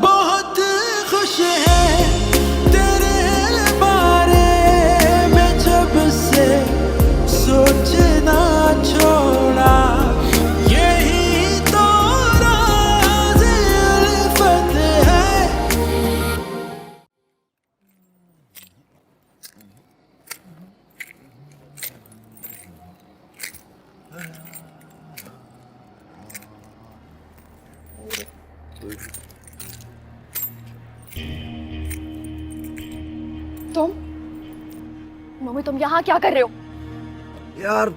बहुत खुश है तेरे बारे में जब से सोचना छोड़ा, यही तो राज़ उल्फत है। तुम मम्मी, तुम यहाँ क्या कर रहे हो? यार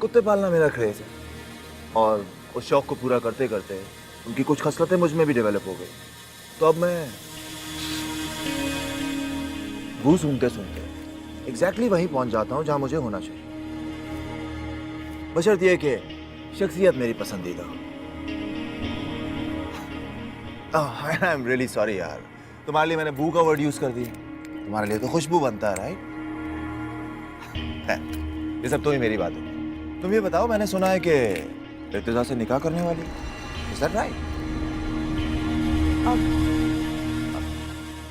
कुत्ते पालना मेरा क्रेज है और उस शौक को पूरा करते करते उनकी कुछ खसलतें मुझ में भी डेवलप हो गई। तो अब मैं वो सुनते सुनते एग्जैक्टली वहीं पहुंच जाता हूं जहां मुझे होना चाहिए, बशर्ते कि शख्सियत मेरी पसंदीदा हो। आई एम रियली सॉरी यार, तुम्हारे लिए मैंने बू का वर्ड यूज कर दिया। तुम्हारे लिए तो खुशबू बनता है, राइट? ये सब तो ही मेरी बात है। तुम ये बताओ, मैंने सुना है कि इर्तिजा से निकाह करने वाली, इज दैट राइट?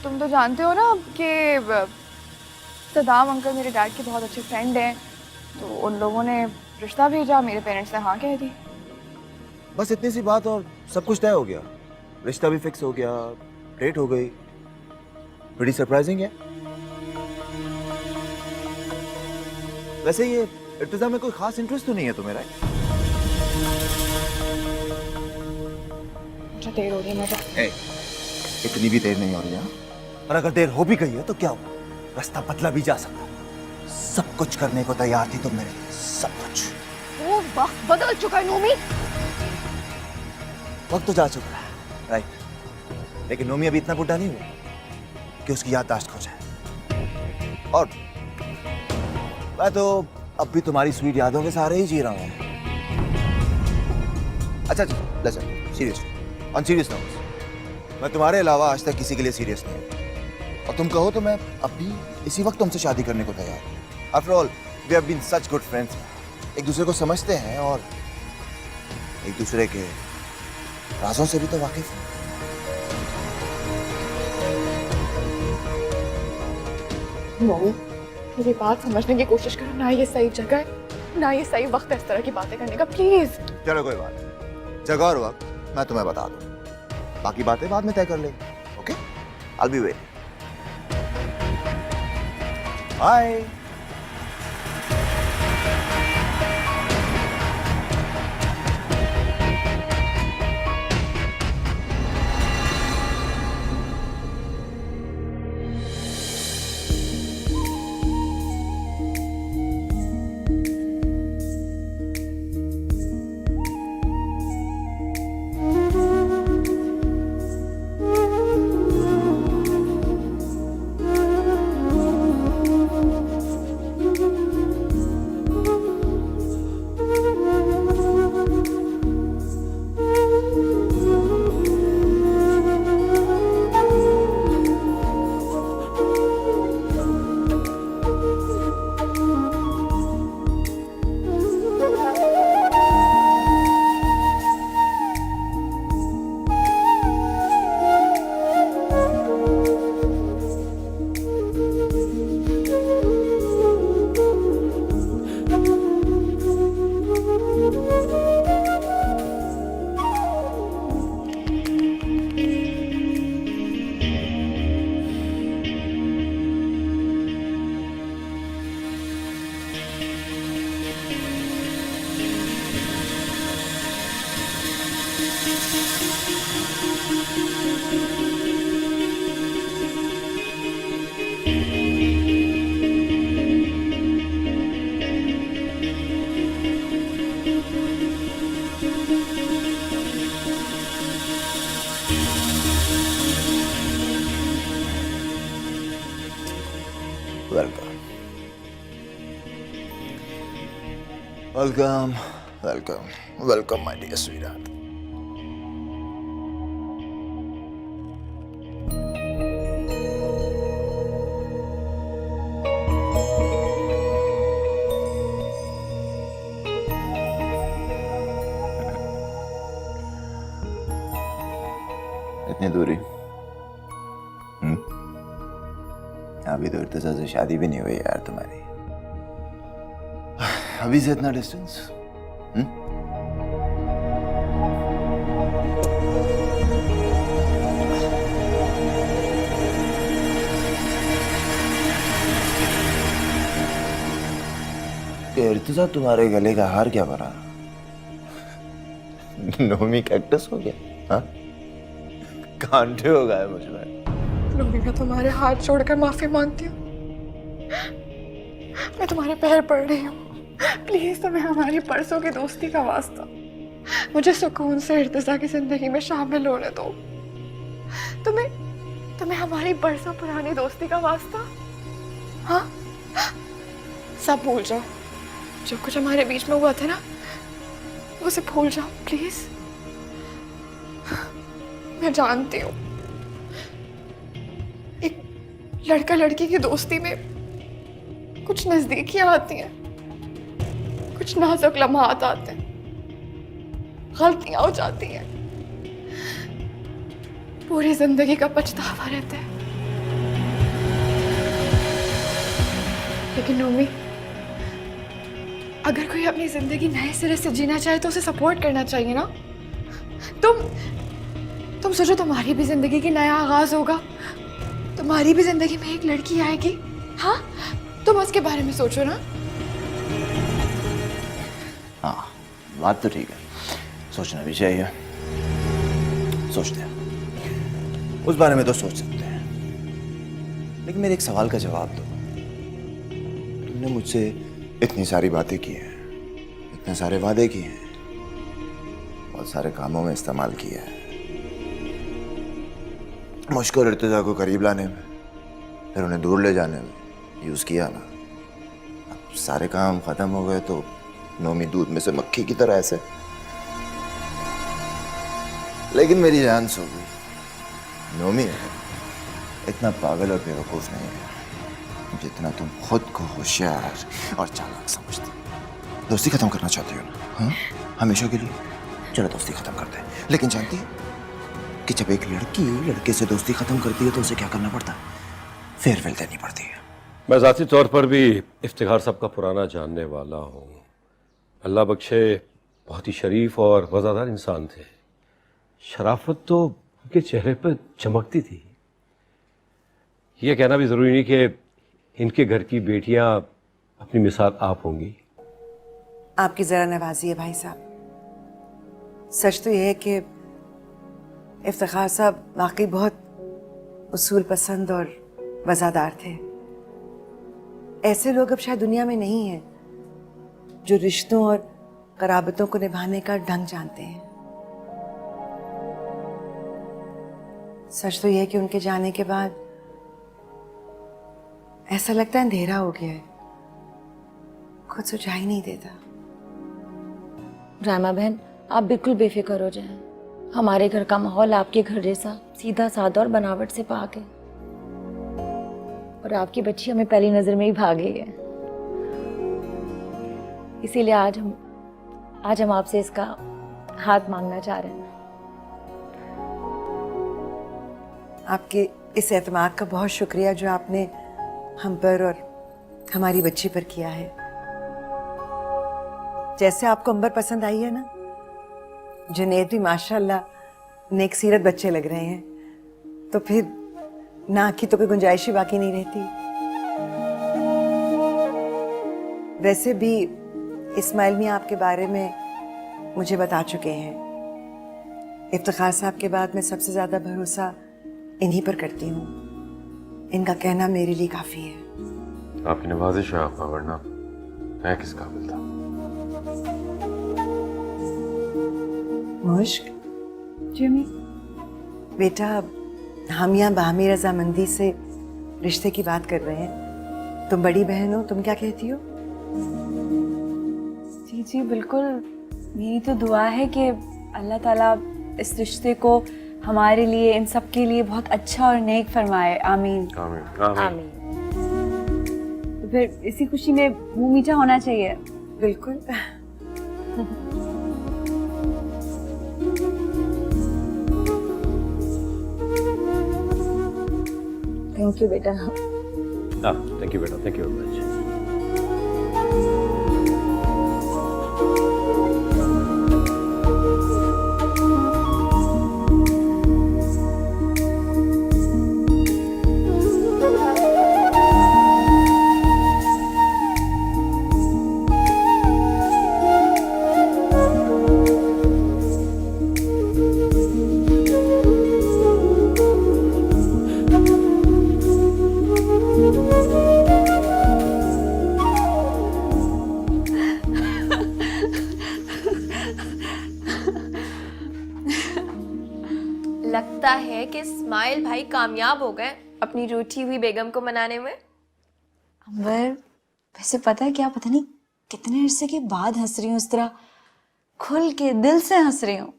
तुम तो जानते हो ना कि सदाम अंकल मेरे डैड के बहुत अच्छे फ्रेंड हैं, तो उन लोगों ने रिश्ता भेजा, मेरे पेरेंट्स ने हाँ कह दी। बस इतनी सी बात और सब कुछ तय हो गया, रिश्ता भी फिक्स हो गया, डेट हो गई। बड़ी सरप्राइजिंग है। वैसे ये इर्तिजा में कोई खास इंटरेस्ट तो नहीं है तुम्हें, राइट? मुझे देर हो रही है, मैं इतनी भी देर नहीं हो रही है, और अगर देर हो भी गई है तो क्या हुआ, रास्ता बदला भी जा सकता। सब कुछ करने को तैयार थी तुम मेरे लिए, सब कुछ। वो वक्त बदल चुका है नोमी। वक्त तो जा चुका है, राइट, लेकिन नोमी अभी इतना बुढ़ा नहीं हुआ कि उसकी याददाश्त खो जाए। और मैं तो अब भी तुम्हारी स्वीट यादों के सहारे ही जी रहा हूँ। अच्छा listen, seriously, on serious note, मैं तुम्हारे अलावा आज तक किसी के लिए सीरियस नहीं हूँ, और तुम कहो तो मैं अब भी इसी वक्त तुमसे शादी करने को तैयार हूँ। After all we have been such good friends, एक दूसरे को समझते हैं और एक दूसरे के राजों से भी तो वाकिफ हैं। नोमी, मेरी बात समझने की कोशिश करो ना, ये सही जगह है ना, ये सही वक्त है इस तरह की बातें करने का, प्लीज। चलो कोई बात नहीं, जगह और वक्त मैं तुम्हें बता दूँ, बाकी बातें बाद में तय कर लेंगे। Okay, I will be waiting. Bye. Welcome, welcome, welcome, my dear sweetheart. इतनी अधूरी? अभी तो इर्तिजा से शादी भी नहीं हुई यार तुम्हारी। अभी से इतना डिस्टेंस? इर्तिजा तुम्हारे गले का हार क्या बना? नोमी कैक्टस हो गया? हाँ, कांटे हो गए मुझ में। नोमी, मैं तुम्हारे हाथ जोड़कर माफी मांगती हूँ। मैं तुम्हारे पैर पड़ रही हूँ। प्लीज तुम्हें हमारी परसों की दोस्ती का वास्ता, मुझे सुकून से इर्तिजा की जिंदगी में शामिल होने दो। तुम्हें हमारी बरसों पुरानी दोस्ती का वास्ता। हाँ, सब भूल जाओ। जो कुछ हमारे बीच में हुआ था ना, उसे भूल जाओ प्लीज। मैं जानती हूँ एक लड़का लड़की की दोस्ती में कुछ नजदीकियां आती हैं, कुछ नाजुक लम्हात आते हैं, गलतियां हो जाती हैं, पूरी जिंदगी का पछतावा रहता है। लेकिन नोमी, अगर कोई अपनी जिंदगी नए सिरे से जीना चाहे तो उसे सपोर्ट करना चाहिए ना। तुम सोचो, तुम्हारी भी जिंदगी की नया आगाज होगा, तुम्हारी भी जिंदगी में एक लड़की आएगी। हाँ, तुम उसके बारे में सोचो ना। हाँ, बात तो ठीक है, सोचना भी चाहिए। सोचते हैं, उस बारे में तो सोच सकते हैं, लेकिन मेरे एक सवाल का जवाब दो। तुमने मुझसे इतनी सारी बातें की हैं, इतने सारे वादे किए हैं, बहुत सारे कामों में इस्तेमाल किया है, मुझको और इर्तिजा को करीब लाने में, फिर उन्हें दूर ले जाने में यूज किया ना। अब सारे काम खत्म हो गए तो नोमी दूध में से मक्खी की तरह ऐसे। लेकिन मेरी जान सो गई। नोमी इतना पागल और बेवकूफ नहीं है जितना तुम खुद को होशियार और चालाक समझती। दोस्ती खत्म करना चाहती हो ना? हाँ, हमेशा के लिए? चलो दोस्ती खत्म करते हैं। लेकिन जानती है कि जब एक लड़की लड़के से दोस्ती खत्म करती है तो उसे क्या करना पड़ता है? फेयरवेल देनी पड़ती है। मैं ज़ाती तौर पर भी इफ्तिखार साहब का पुराना जानने वाला हूँ। अल्लाह बख्शे, बहुत ही शरीफ और वज़ादार इंसान थे। शराफत तो उनके चेहरे पर चमकती थी। ये कहना भी ज़रूरी नहीं कि इनके घर की बेटियां अपनी मिसाल आप होंगी। आपकी ज़रा नवाजी है भाई साहब। सच तो यह है कि इफ्तिखार साहब वाकई बहुत उसूल पसंद और वज़ादार थे। ऐसे लोग अब शायद दुनिया में नहीं हैं जो रिश्तों और कराबतों को निभाने का ढंग जानते हैं। सच तो यह है कि उनके जाने के बाद ऐसा लगता है अंधेरा हो गया है, खुद सुझाई नहीं देता। रामा बहन, आप बिल्कुल बेफिक्र हो जाएं। हमारे घर का माहौल आपके घर जैसा सीधा साधा और बनावट से पाक है, और आपकी बच्ची हमें पहली नजर में ही भाग गई है। इसीलिए आज हम आपसे इसका हाथ मांगना चाह रहे हैं। आपके इस एतमाद का बहुत शुक्रिया जो आपने हम पर और हमारी बच्ची पर किया है। जैसे आपको अंबर पसंद आई है ना, जुनैद भी माशाल्लाह नेक सीरत बच्चे लग रहे हैं, तो फिर ना की तो कोई गुंजाइश ही बाकी नहीं रहती। वैसे भी इस्माइल मियां आपके बारे में मुझे बता चुके हैं। इफ्तिखार साहब के बाद मैं सबसे ज्यादा भरोसा इन्हीं पर करती हूँ। इनका कहना मेरे लिए काफी है। आपकी नवाजिश है आपका, वरना मैं किस काबिल था। मुश्क जिमी बेटा, हम यहाँ बाहमी रजामंदी से रिश्ते की बात कर रहे हैं। तुम बड़ी बहन हो, तुम क्या कहती हो? जी जी बिल्कुल। मेरी तो दुआ है कि अल्लाह ताला इस रिश्ते को हमारे लिए, इन सब के लिए बहुत अच्छा और नेक फरमाए। आमीन आमीन आमीन। तो फिर इसी खुशी में मुंह मीठा होना चाहिए। बिल्कुल। थैंक यू बेटा। थैंक यू बेटा, थैंक यू वेरी मच। लगता है कि इस्माइल भाई कामयाब हो गए अपनी रूठी हुई बेगम को मनाने में। अंबर, वैसे पता है क्या, पता नहीं कितने अरसे के बाद हंस रही हूँ, इस तरह खुल के दिल से हंस रही हूँ।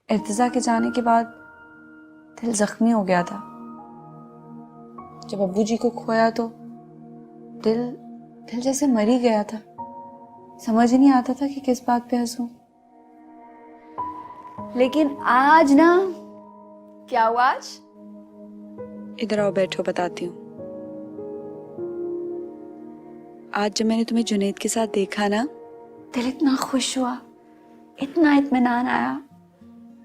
इर्तिजा के जाने के बाद दिल जख्मी हो गया था। जब अब्बू जी को खोया तो दिल दिल जैसे मर ही गया था। समझ ही नहीं आता था कि किस बात पे हंसूं। लेकिन आज ना, क्या हुआ आज? इधर आओ बैठो, बताती हूँ। आज जब मैंने तुम्हें जुनैद के साथ देखा ना, दिल इतना खुश हुआ, इतना इत्मीनान आया।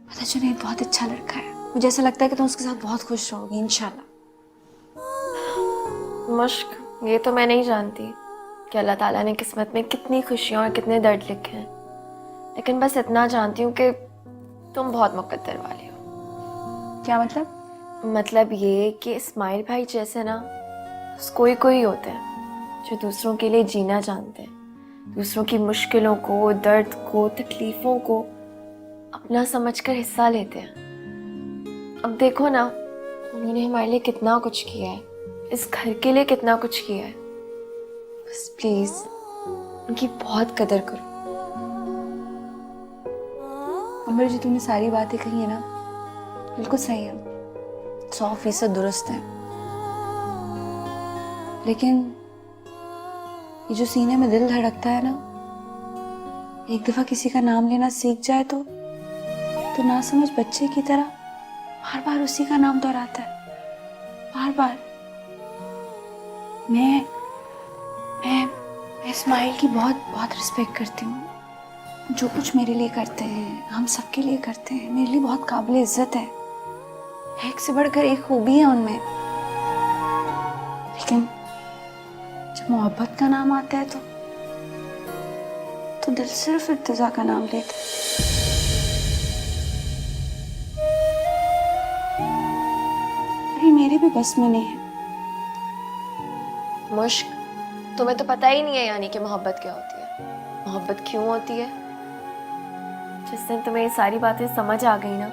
पता, जुनैद बहुत अच्छा लड़का है। मुझे ऐसा लगता है कि तुम उसके साथ बहुत खुश रहोगी इंशाल्लाह। मुश्क, ये तो मैं नहीं जानती कि अल्लाह ताला ने किस्मत में कितनी खुशियाँ और कितने दर्द लिखे हैं, लेकिन बस इतना जानती हूँ कि तुम बहुत मुकद्दर वाली हो। क्या मतलब? मतलब ये कि इस्माइल भाई जैसे ना कोई कोई होते हैं जो दूसरों के लिए जीना जानते हैं, दूसरों की मुश्किलों को, दर्द को, तकलीफ़ों को अपना समझकर हिस्सा लेते हैं। अब देखो ना, उन्होंने हमारे लिए कितना कुछ किया है, इस घर के लिए कितना कुछ किया है। बस प्लीज़ उनकी बहुत कदर करो। अमर जी, तुमने सारी बातें कही है ना, बिल्कुल सही है, 100% दुरुस्त है। लेकिन ये जो सीने में दिल धड़कता है ना, एक दफा किसी का नाम लेना सीख जाए तो ना समझ बच्चे की तरह बार बार उसी का नाम दोहराता है, बार बार। मैं इस्माइल की बहुत बहुत रिस्पेक्ट करती हूँ। जो कुछ मेरे लिए करते हैं, हम सबके लिए करते हैं, मेरे लिए बहुत काबिल इज्जत है। एक से बढ़कर एक खूबी है उनमें। लेकिन जब मोहब्बत का नाम आता है तो दिल सिर्फ इर्तिजा का नाम लेता है। ये मेरे भी बस में नहीं है। मुश्क, तुम्हें तो पता ही नहीं है यानी कि मोहब्बत क्या होती है, मोहब्बत क्यों होती है। जिस दिन तुम्हें ये सारी बातें समझ आ गई ना,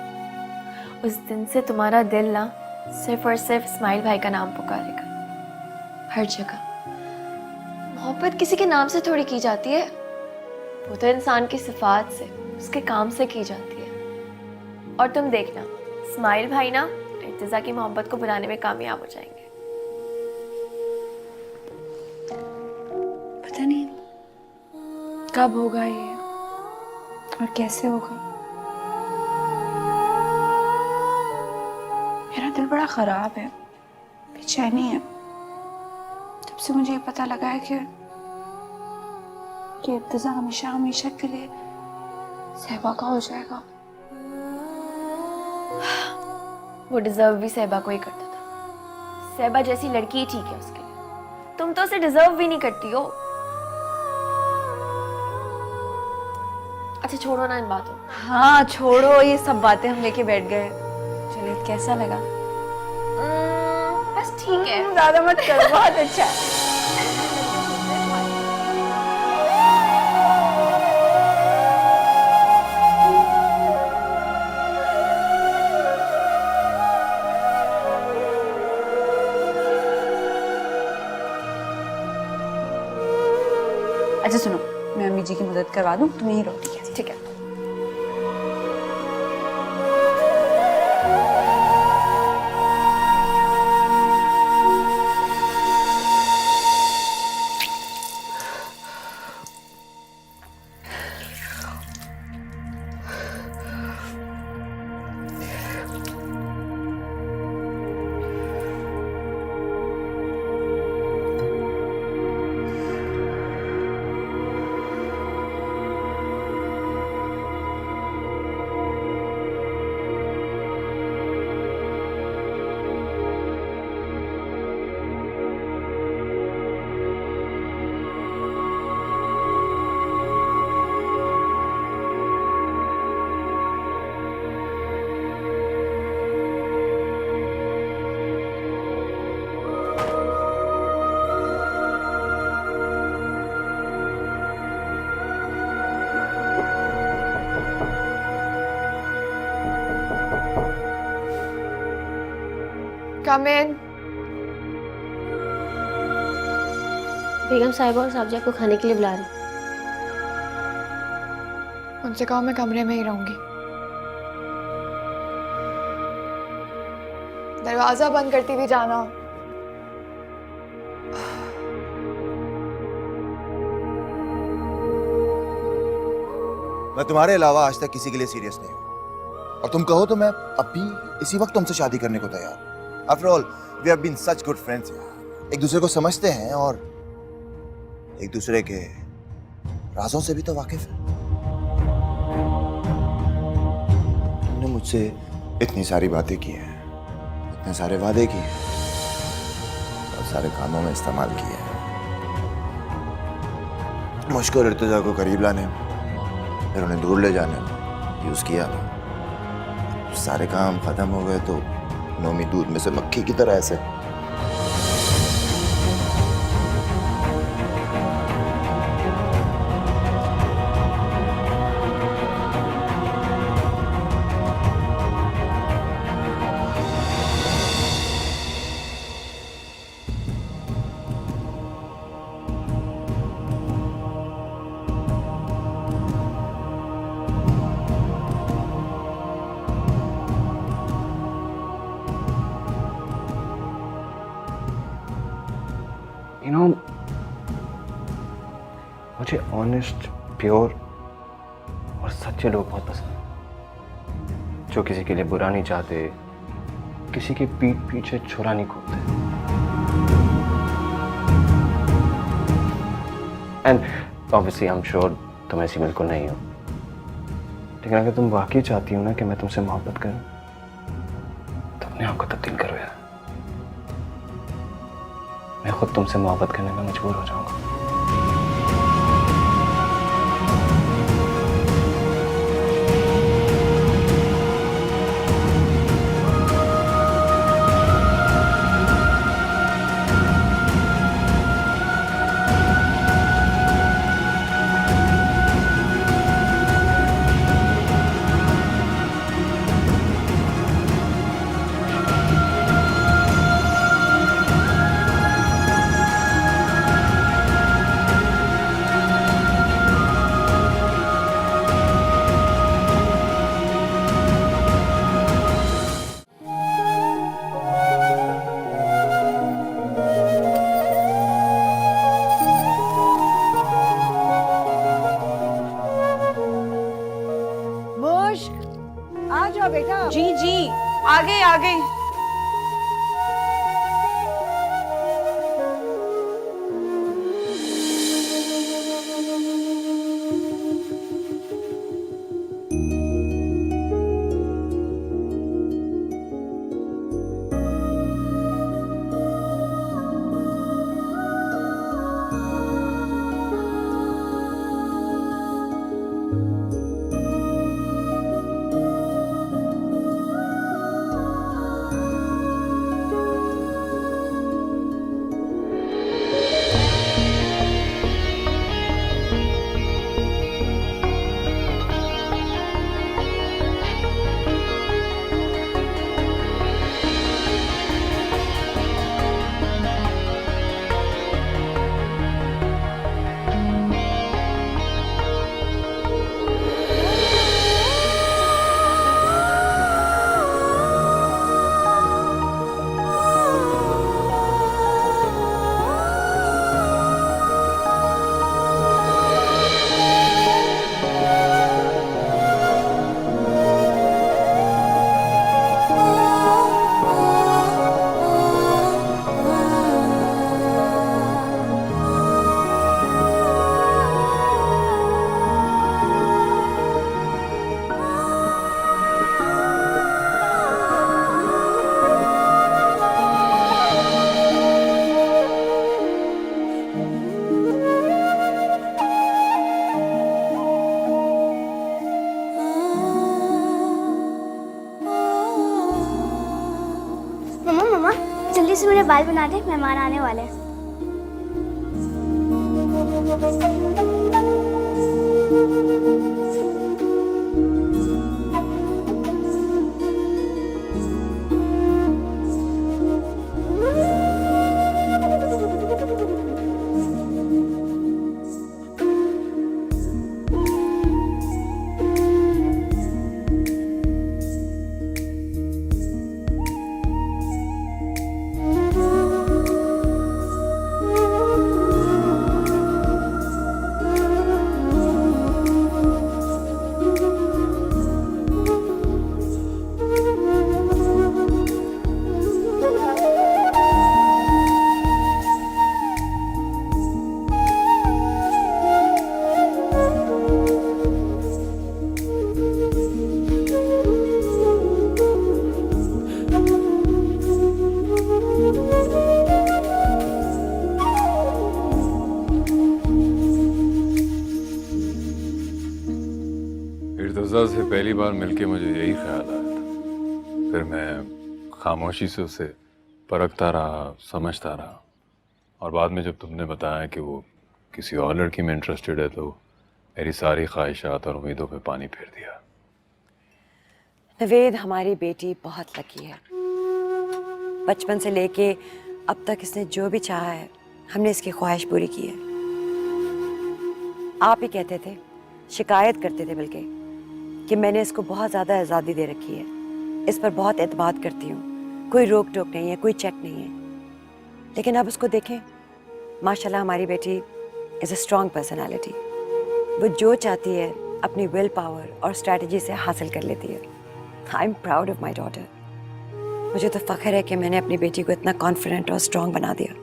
उस दिन से तुम्हारा दिल ना सिर्फ और सिर्फ इस्माइल भाई का नाम पुकारेगा हर जगह। मोहब्बत किसी के नाम से थोड़ी की जाती है, वो तो इंसान की सिफात से, उसके काम से की जाती है। और तुम देखना, इस्माइल भाई ना इर्तिजा की मोहब्बत को बुलाने में कामयाब हो जाएंगे। पता नहीं कब होगा ये और कैसे होगा। मेरा दिल बड़ा खराब है, बेचैनी है। जब से मुझे ये पता लगा है कि इर्तिजा हमेशा हमेशा के लिए सहबा का हो जाएगा। वो डिजर्व भी सहबा को ही करता था। सहबा जैसी लड़की ही ठीक है उसके लिए, तुम तो उसे डिजर्व भी नहीं करती हो। अच्छा छोड़ो ना इन बातों। हाँ छोड़ो, ये सब बातें हम लेके बैठ गए। चलिए, कैसा लगा? बस ठीक है, ज्यादा मत करो, बहुत अच्छा है। अच्छा सुनो, मैं अम्मी जी की मदद करवा दूं, तुम यहीं रहो, ठीक है? ठीक है। कम इन। बेगम साहिबा और साहबजा को खाने के लिए बुला रही। उनसे कहो मैं कमरे में ही रहूंगी। दरवाजा बंद करती हुई जाना। मैं तुम्हारे अलावा आज तक किसी के लिए सीरियस नहीं हूं, और तुम कहो तो मैं अब भी इसी वक्त तुमसे शादी करने को तैयार। After all we have been such good friends यार, एक दूसरे को समझते हैं और एक दूसरे के राजों से भी तो वाकिफ है। तुमने मुझसे इतनी सारी बातें की हैं, इतने सारे वादे किए हैं और सारे कामों में इस्तेमाल किए हैं। मुझको और इर्तजा को करीब लाने में, फिर उन्हें दूर ले जाने में यूज किया। सारे काम खत्म हो गए तो नोमी दूध में से मक्खी की तरह ऐसे। You know, मुझे ऑनेस्ट, प्योर और सच्चे लोग बहुत पसंद हैं, जो किसी के लिए बुरा नहीं चाहते, किसी के पीठ पीछे छुरा नहीं खोलते। And obviously I am sure तुम ऐसी बिल्कुल नहीं हो, लेकिन अगर तुम वाकई चाहती हो ना कि मैं तुमसे मोहब्बत करूं, तो अपने आप को तब्दील करो यार। मैं खुद तुमसे मोहब्बत करने में मजबूर हो जाऊंगा। आ जाओ बेटा। जी जी, आ गई आ गई। जल्दी से मेरे बाल बना दे, मेहमान आने वाले हैं। पहली बार मिलके मुझे यही ख्याल आया था, फिर मैं खामोशी से उसे परखता रहा, समझता रहा, और बाद में जब तुमने बताया कि वो किसी और लड़की में इंटरेस्टेड है तो मेरी सारी ख्वाहिशात और उम्मीदों पे पानी फेर दिया। नवेद, हमारी बेटी बहुत लकी है। बचपन से लेके अब तक इसने जो भी चाहा है हमने इसकी ख्वाहिश पूरी की है। आप ही कहते थे, शिकायत करते थे बल्कि, कि मैंने इसको बहुत ज़्यादा आज़ादी दे रखी है, इस पर बहुत एतमाद करती हूँ, कोई रोक टोक नहीं है, कोई चेक नहीं है। लेकिन अब उसको देखें, माशाल्लाह हमारी बेटी इज़ अ स्ट्रॉन्ग पर्सनालिटी। वो जो चाहती है अपनी विल पावर और स्ट्रैटेजी से हासिल कर लेती है। I am proud of my daughter. मुझे तो फ़ख्र है कि मैंने अपनी बेटी को इतना कॉन्फिडेंट और स्ट्रॉन्ग बना दिया।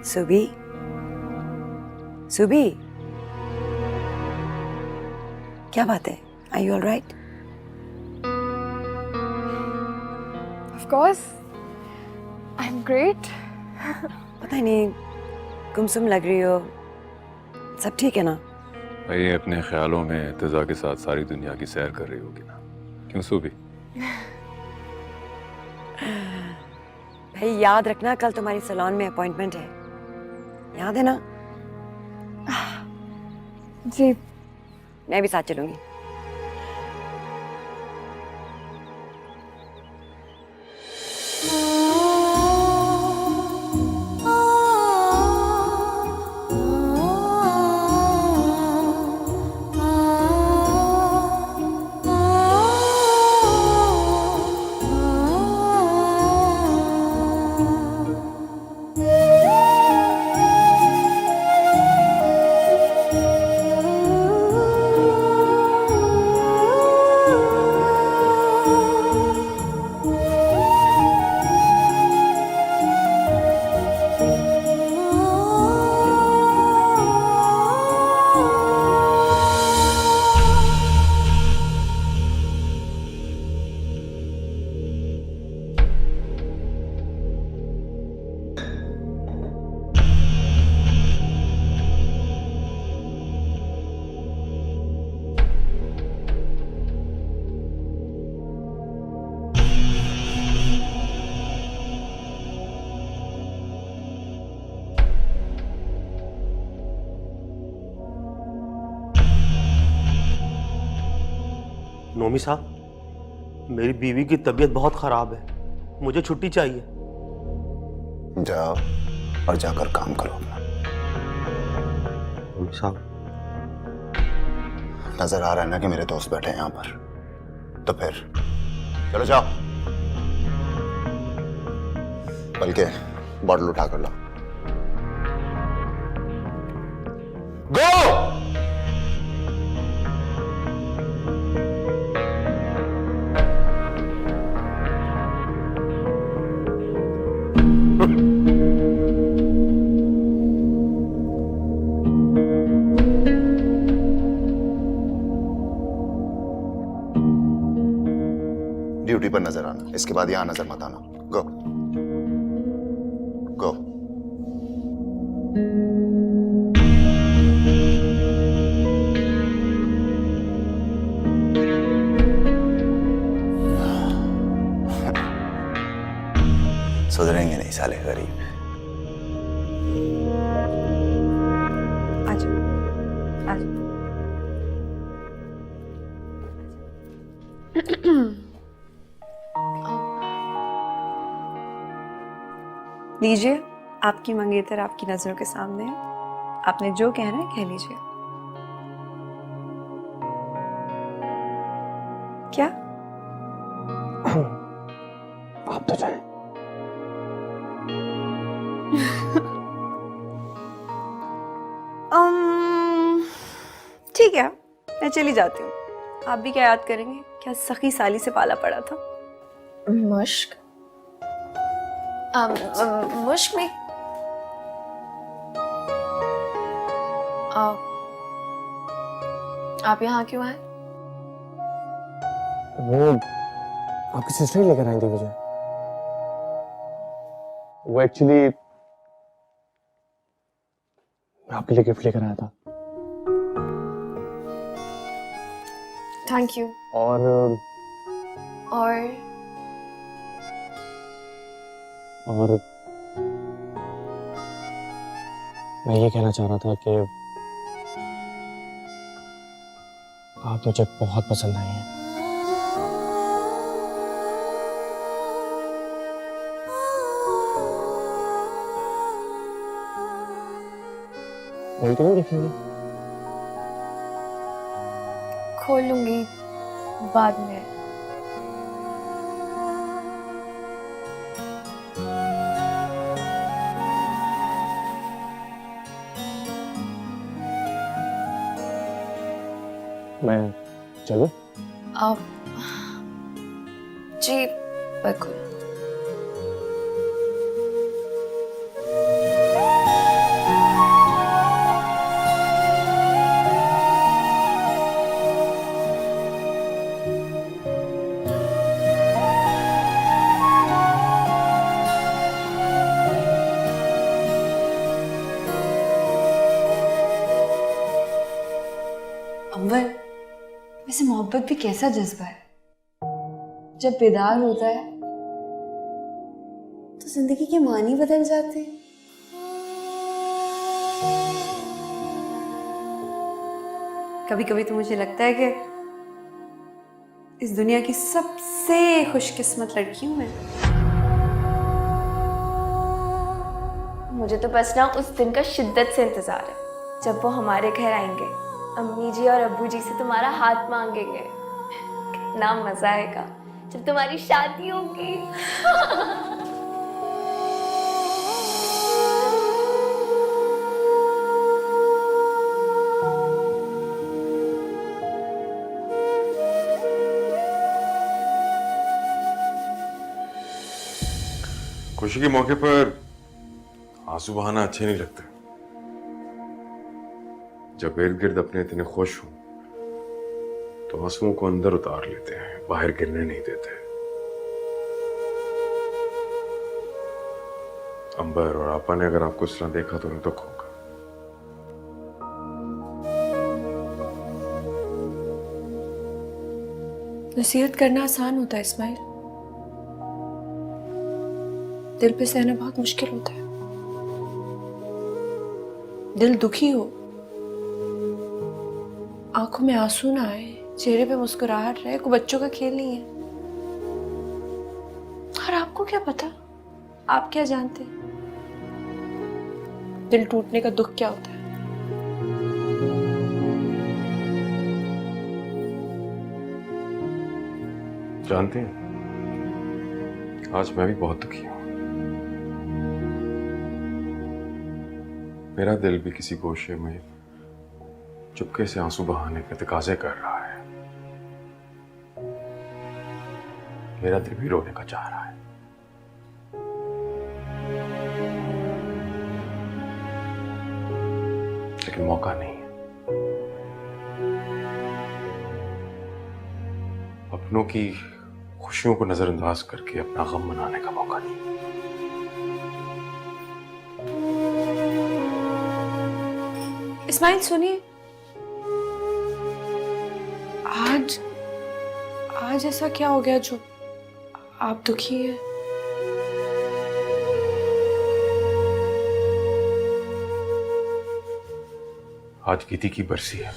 सुबी, सुबी, क्या बात है? Are you all right? Of course, I'm great. पता नहीं, गुमसुम लग रही हो। सब ठीक है ना? भाई अपने ख्यालों में इत्तेजा के साथ सारी दुनिया की सैर कर रही होगी ना, क्यों सूबी? भाई याद रखना, कल तुम्हारी सैलून में अपॉइंटमेंट है, याद है ना? जी। मैं भी साथ चलूंगी। नोमी साहब, मेरी बीवी की तबीयत बहुत खराब है, मुझे छुट्टी चाहिए। जाओ और जाकर काम करो अपना। नोमी साहब, नजर आ रहा है ना कि मेरे दोस्त बैठे हैं यहाँ पर, तो फिर चलो जाओ, बल्कि बॉटल उठा कर लो। गो! ड्यूटी पर नजर आना, इसके बाद यहां नजर मत आना। गो गो। सुधरेंगे नहीं साले गरीब। आज आज लीजिए, आपकी मंगेतर आपकी नजरों के सामने है। आपने जो कहना है कह लीजिए। क्या? आप तो जाएं। ठीक है, मैं चली जाती हूँ। आप भी क्या याद करेंगे? क्या सखी साली से पाला पड़ा था? मुश्क? मुश्क में आप यहाँ क्यों आए? वो आपकी सिस्टर ही लेकर आई थी मुझे। वो एक्चुअली मैं आपके लिए गिफ्ट लेकर आया था। Thank you. और मैं ये कहना चाह रहा था कि आप मुझे बहुत पसंद आई हैं। उल्टी नहीं दिखेंगे? खोल लूंगी बाद में। मैं चलूं? आप जी बिल्कुल। अंबर, वैसे मोहब्बत भी कैसा जज्बा है। जब बेदार होता है तो जिंदगी के मानी बदल जाते हैं। कभी कभी तो मुझे लगता है कि इस दुनिया की सबसे खुशकिस्मत लड़की हूं मैं। मुझे तो बस ना उस दिन का शिद्दत से इंतजार है जब वो हमारे घर आएंगे, अम्मी जी और अब्बू जी से तुम्हारा हाथ मांगेंगे। कितना मजा आएगा जब तुम्हारी शादी होगी। खुशी के मौके पर आंसू बहाना अच्छे नहीं लगते। जब इर्द गिर्द अपने इतने खुश हों तो आंसुओं को अंदर उतार लेते हैं, बाहर गिरने नहीं देते। अंबर और आपा ने अगर आपको इस तरह देखा तो उन्हें दुख होगा। नसीहत करना आसान होता है इस्माइल, दिल पे सहना बहुत मुश्किल होता है। दिल दुखी हो, आंखों में आंसू ना आए, चेहरे पे मुस्कुराहट रहे, कोई बच्चों का खेल नहीं है। और आपको क्या पता, आप क्या जानते दिल टूटने का दुख क्या होता है। जानते हैं, आज मैं भी बहुत दुखी हूं। मेरा दिल भी किसी गोशे में चुपके से आंसू बहाने के तकाजे कर रहा है। मेरा दिल भी रोने का चाह रहा है। लेकिन मौका नहीं है। अपनों की खुशियों को नजरअंदाज करके अपना गम मनाने का मौका नहीं। इस्माइल सुनिए, आज ऐसा क्या हो गया जो आप दुखी हैं? आज गीति की बरसी है।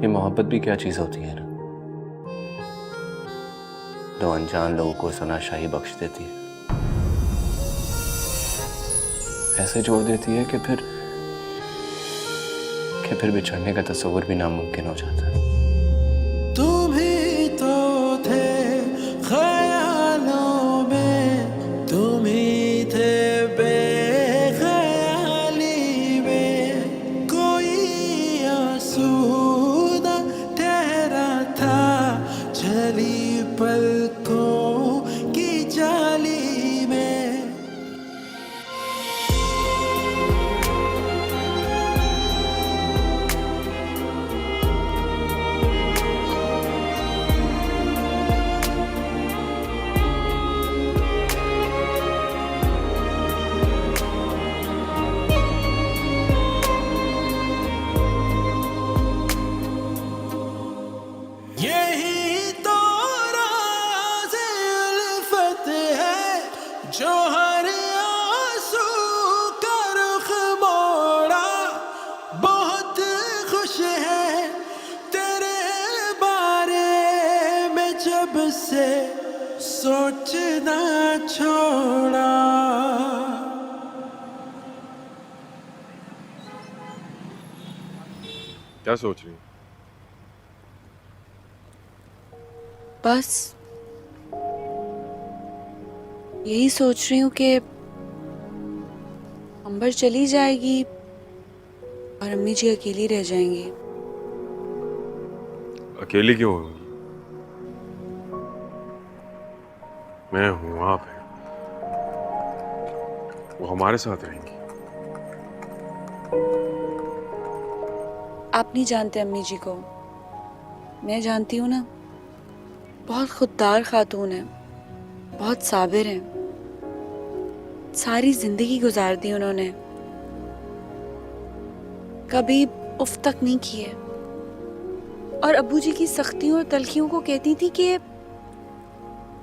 ये मोहब्बत भी क्या चीज़ होती है ना, दो अनजान लोगों को सनाशाही बख्श देती है, ऐसे जोड़ देती है कि फिर बिछड़ने का तस्वुर भी नामुमकिन हो जाता है। तुम ही तो थे ख्यालों में, तुम ही थे बेख्याली में, कोई आंसू न ठहरा था चली पलकों की जाली में। यही तो राज़ उल्फत है जो हर आंसू का रुख मोड़ा। बहुत खुश है तेरे बारे में जब से सोचना छोड़ा। क्या सोच रही हो? बस यही सोच रही हूँ कि अंबर चली जाएगी और अम्मी जी अकेली रह जाएंगी। अकेली क्यों होगी? मैं हूं, आप हैं, वो हमारे साथ रहेंगी। आप नहीं जानते अम्मी जी को, मैं जानती हूँ ना। बहुत खुददार खातून है, बहुत साबिर हैं, सारी जिंदगी गुजार दी उन्होंने, कभी उफ तक नहीं किए। और अब्बू जी की सख्तियों और तलखियों को कहती थी कि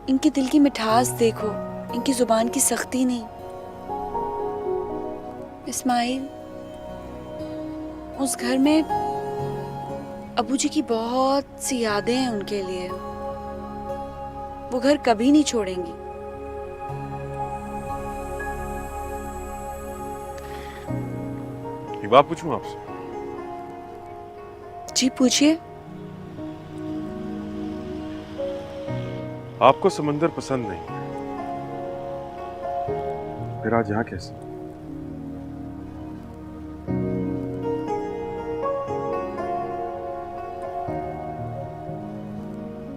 इनके दिल की मिठास देखो, इनकी जुबान की सख्ती नहीं। इस्माइल, उस घर में अब्बू जी की बहुत सी यादें हैं उनके लिए, वो घर कभी नहीं छोड़ेंगी। एक बात पूछूं आपसे? जी पूछिए। आपको समंदर पसंद नहीं, फिर आज यहाँ कैसे?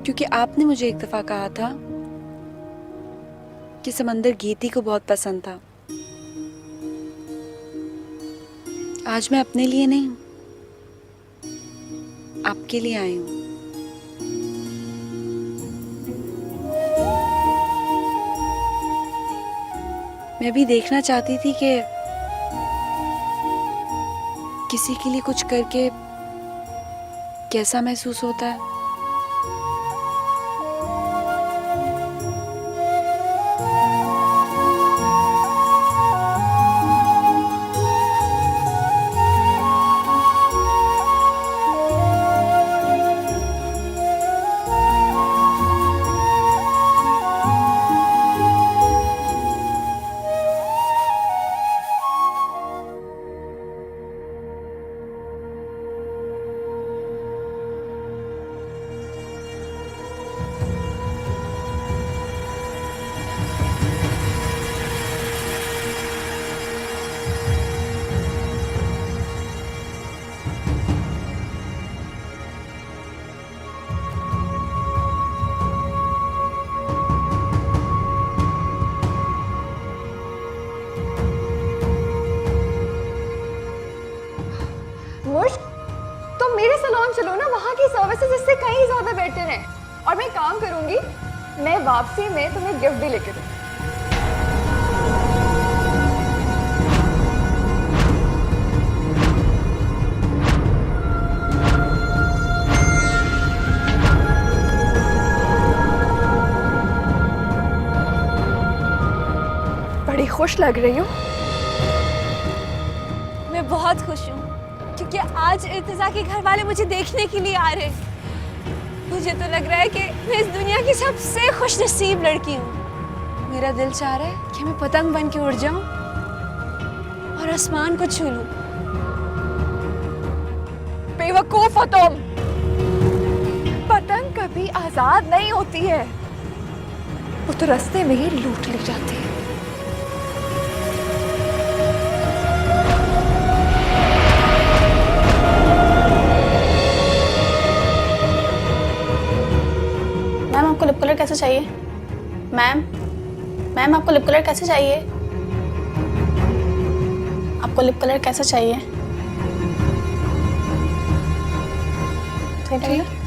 क्योंकि आपने मुझे एक दफा कहा था कि समंदर गीती को बहुत पसंद था। आज मैं अपने लिए नहीं, आपके लिए आई हूं। मैं भी देखना चाहती थी कि किसी के लिए कुछ करके कैसा महसूस होता है। चलो ना, वहाँ की सर्विसेज इससे कहीं ज्यादा बेटर हैं। और मैं काम करूंगी, मैं वापसी में तुम्हें गिफ्ट भी लेके दूंगी। बड़ी खुश लग रही हो। मैं बहुत खुश हूँ क्योंकि कि आज इर्तिजा के घर वाले मुझे देखने के लिए आ रहे हैं। मुझे तो लग रहा है कि मैं इस दुनिया की सबसे खुशनसीब लड़की हूँ। मेरा दिल चाह रहा है कि मैं पतंग बन के उड़ जाऊं और आसमान को छू लूं। बेवकूफ हो तुम। पतंग कभी आजाद नहीं होती है, वो तो रास्ते में ही लूट ली जाती है। मैम आपको लिप कलर कैसे चाहिए? मैम आपको लिप कलर कैसे चाहिए? आपको लिप कलर कैसा चाहिए? ठीक है।